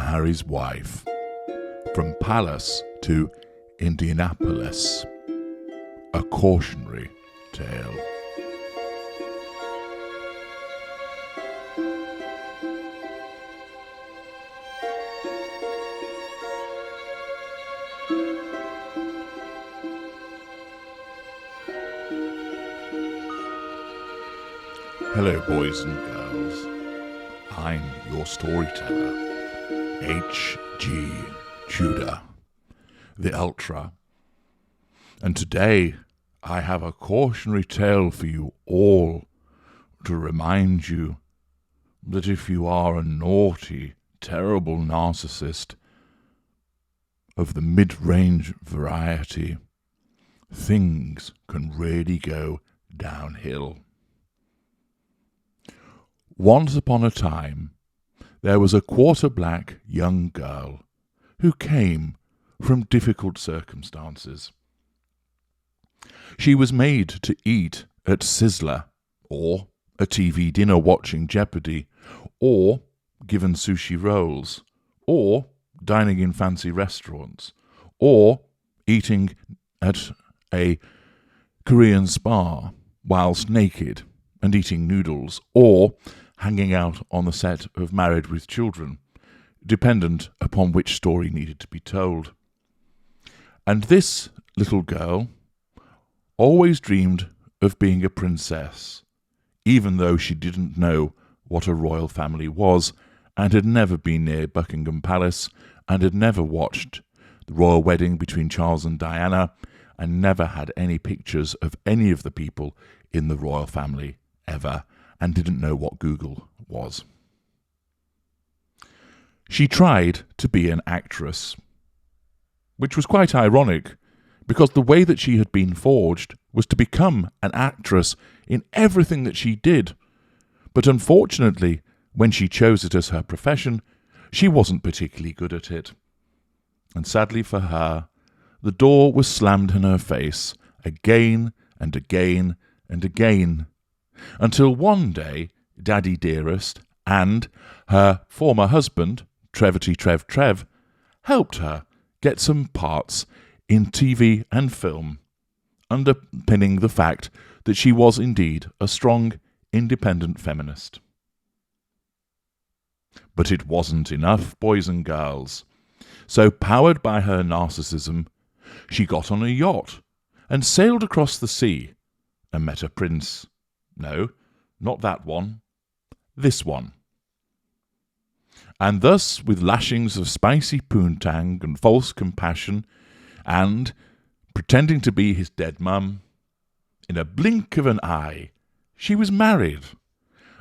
Harry's wife. From Palace to Indianapolis. A cautionary tale. Hello, boys and girls. I'm your storyteller, H.G. Tudor, the Ultra. And today I have a cautionary tale for you all to remind you that if you are a naughty, terrible narcissist of the mid-range variety, things can really go downhill. Once upon a time, there was a quarter-black young girl who came from difficult circumstances. She was made to eat at Sizzler, or a TV dinner watching Jeopardy, or given sushi rolls, or dining in fancy restaurants, or eating at a Korean spa whilst naked and eating noodles, or hanging out on the set of Married with Children, dependent upon which story needed to be told. And this little girl always dreamed of being a princess, even though she didn't know what a royal family was, and had never been near Buckingham Palace, and had never watched the royal wedding between Charles and Diana, and never had any pictures of any of the people in the royal family ever, and didn't know what Google was. She tried to be an actress, which was quite ironic, because the way that she had been forged was to become an actress in everything that she did. But unfortunately, when she chose it as her profession, she wasn't particularly good at it. And sadly for her, the door was slammed in her face again and again and again, until one day Daddy Dearest and her former husband, Trevity Trev, helped her get some parts in TV and film, underpinning the fact that she was indeed a strong, independent feminist. But it wasn't enough, boys and girls. So, powered by her narcissism, she got on a yacht and sailed across the sea and met a prince. No, not that one. This one. And thus, with lashings of spicy poontang and false compassion, and pretending to be his dead mum, in a blink of an eye, she was married,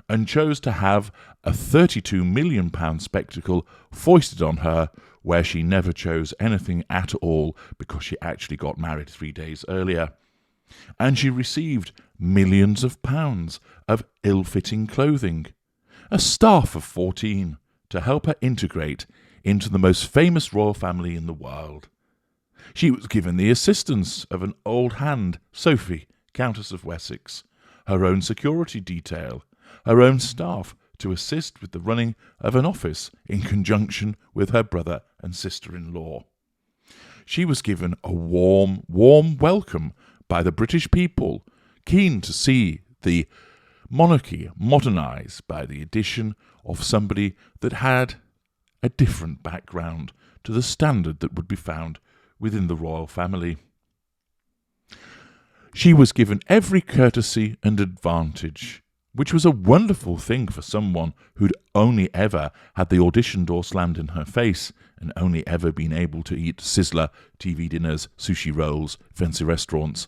and chose to have a £32 million spectacle foisted on her, where she never chose anything at all because she actually got married 3 days earlier. And she received millions of pounds of ill-fitting clothing, a staff of 14 to help her integrate into the most famous royal family in the world. She was given the assistance of an old hand, Sophie, Countess of Wessex, her own security detail, her own staff to assist with the running of an office in conjunction with her brother and sister-in-law. She was given a warm welcome by the British people, keen to see the monarchy modernised by the addition of somebody that had a different background to the standard that would be found within the royal family. She was given every courtesy and advantage, which was a wonderful thing for someone who'd only ever had the audition door slammed in her face and only ever been able to eat Sizzler, TV dinners, sushi rolls, fancy restaurants,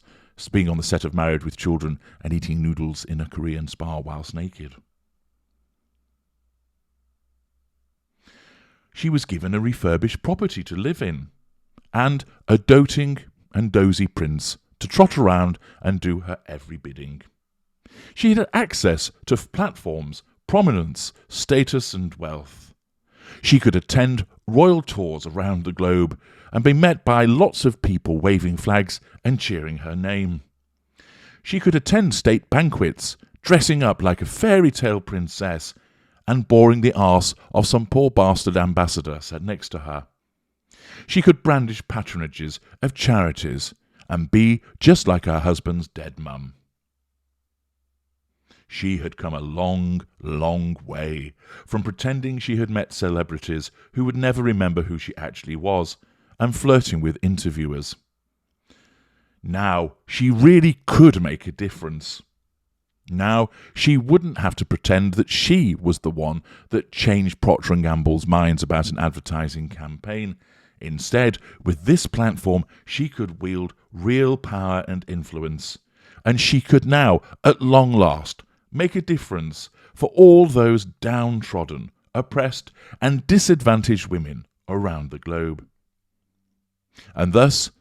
being on the set of Married with Children and eating noodles in a Korean spa whilst naked. She was given a refurbished property to live in, and a doting and dozy prince to trot around and do her every bidding. She had access to platforms, prominence, status and wealth. She could attend royal tours around the globe and be met by lots of people waving flags and cheering her name. She could attend state banquets, dressing up like a fairy tale princess, and boring the arse of some poor bastard ambassador sat next to her. She could brandish patronages of charities and be just like her husband's dead mum. She had come a long, long way from pretending she had met celebrities who would never remember who she actually was and flirting with interviewers. Now she really could make a difference. Now she wouldn't have to pretend that she was the one that changed Procter & Gamble's minds about an advertising campaign. Instead, with this platform, she could wield real power and influence. And she could now, at long last, make a difference for all those downtrodden, oppressed, and disadvantaged women around the globe. And thus,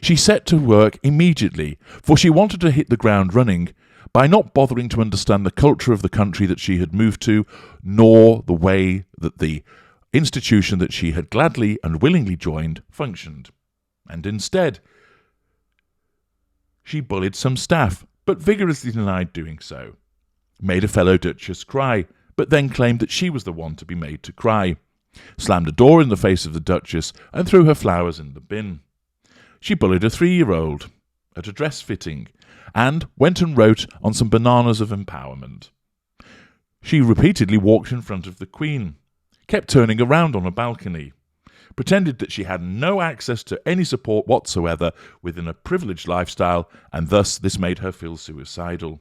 she set to work immediately, for she wanted to hit the ground running by not bothering to understand the culture of the country that she had moved to, nor the way that the institution that she had gladly and willingly joined functioned. And instead, she bullied some staff, but vigorously denied doing so. Made a fellow Duchess cry, but then claimed that she was the one to be made to cry. Slammed a door in the face of the Duchess and threw her flowers in the bin. She bullied a 3-year-old at a dress fitting and went and wrote on some bananas of empowerment. She repeatedly walked in front of the Queen, kept turning around on a balcony, pretended that she had no access to any support whatsoever within a privileged lifestyle, and thus this made her feel suicidal.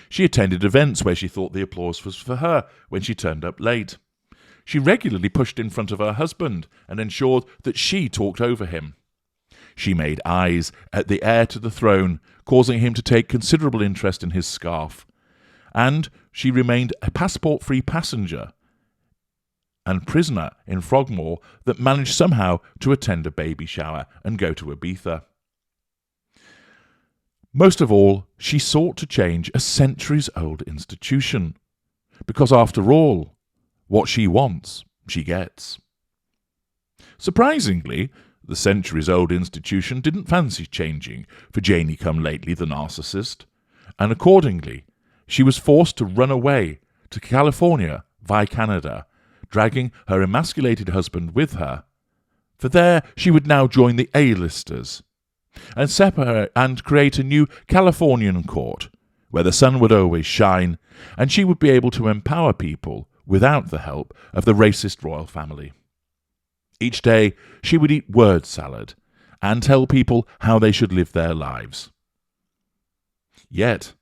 She attended events where she thought the applause was for her when she turned up late. She regularly pushed in front of her husband and ensured that she talked over him. She made eyes at the heir to the throne, causing him to take considerable interest in his scarf. And she remained a passport-free passenger and prisoner in Frogmore that managed somehow to attend a baby shower and go to Ibiza. Most of all, she sought to change a centuries-old institution, because after all, what she wants, she gets. Surprisingly, the centuries-old institution didn't fancy changing for Janie-come-lately the narcissist, and accordingly, she was forced to run away to California via Canada, dragging her emasculated husband with her, for there she would now join the A-listers and separate and create a new Californian court where the sun would always shine, and she would be able to empower people without the help of the racist royal family. Each day she would eat word salad and tell people how they should live their lives. Yet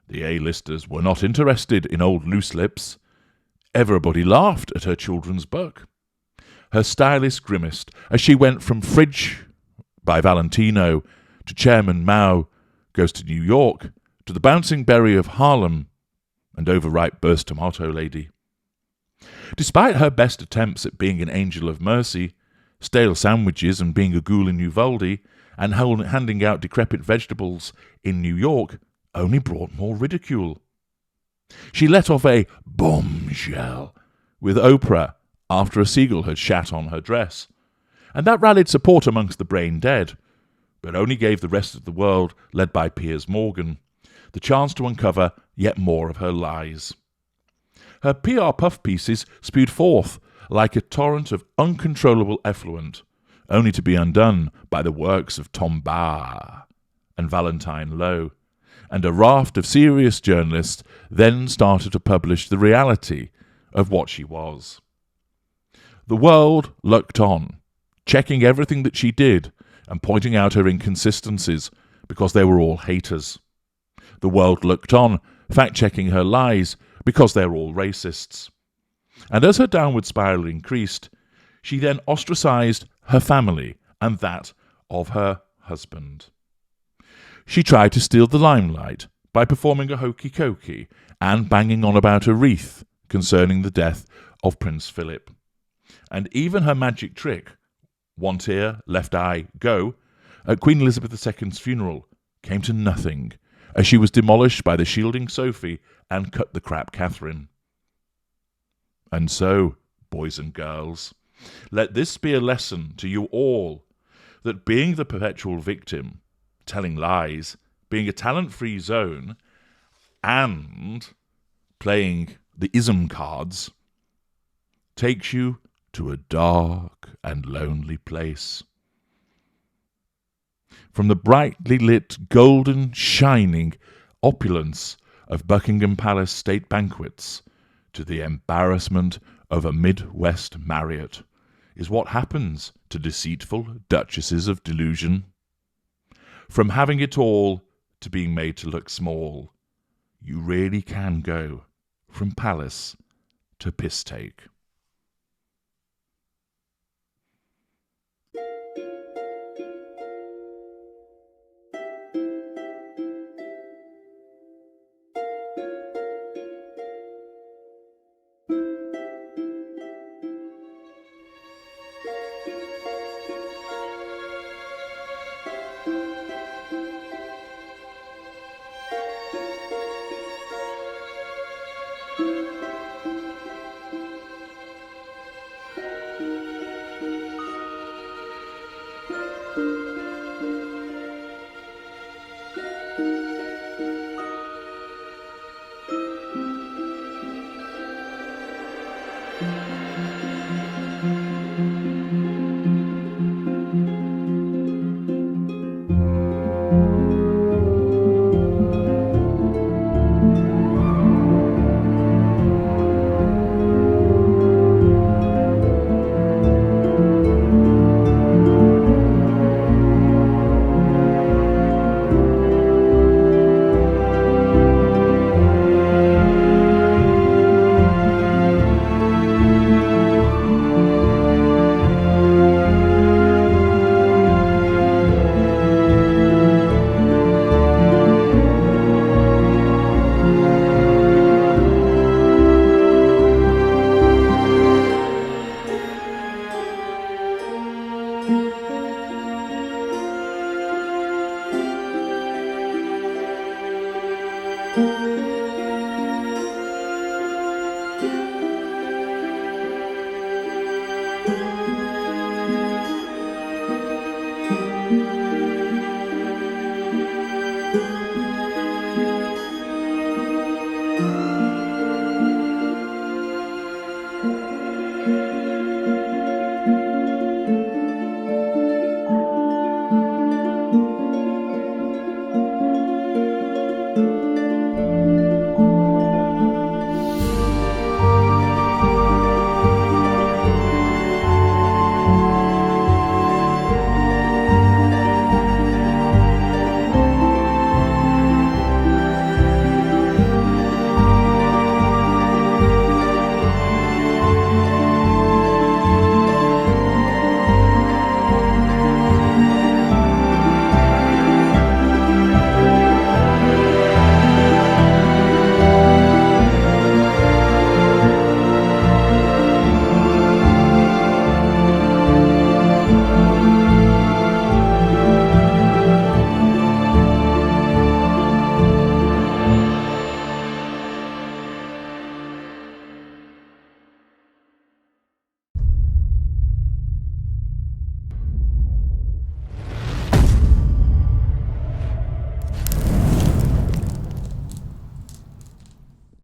the A-listers were not interested in old loose lips. Everybody laughed at her children's buck. Her stylist grimaced as she went from Fridge by Valentino to Chairman Mao Goes to New York to the Bouncing Berry of Harlem and Overripe Burst Tomato Lady. Despite her best attempts at being an angel of mercy, stale sandwiches and being a ghoul in Uvalde, and handing out decrepit vegetables in New York, only brought more ridicule. She let off a bombshell with Oprah after a seagull had shat on her dress, and that rallied support amongst the brain dead, but only gave the rest of the world, led by Piers Morgan, the chance to uncover yet more of her lies. Her PR puff pieces spewed forth like a torrent of uncontrollable effluent, only to be undone by the works of Tom Barr and Valentine Lowe, and a raft of serious journalists then started to publish the reality of what she was. The world looked on, checking everything that she did and pointing out her inconsistencies because they were all haters. The world looked on, fact-checking her lies because they're all racists. And as her downward spiral increased, she then ostracized her family and that of her husband. She tried to steal the limelight by performing a hokey-cokey and banging on about a wreath concerning the death of Prince Philip. And even her magic trick, one tear, left eye, go, at Queen Elizabeth II's funeral came to nothing, as she was demolished by the shielding Sophie and cut the crap Catherine. And so, boys and girls, let this be a lesson to you all, that being the perpetual victim, telling lies, being a talent-free zone, and playing the ism cards, takes you to a dark and lonely place. From the brightly lit, golden, shining opulence of Buckingham Palace state banquets to the embarrassment of a Midwest Marriott is what happens to deceitful duchesses of delusion. From having it all to being made to look small, you really can go from palace to piss take.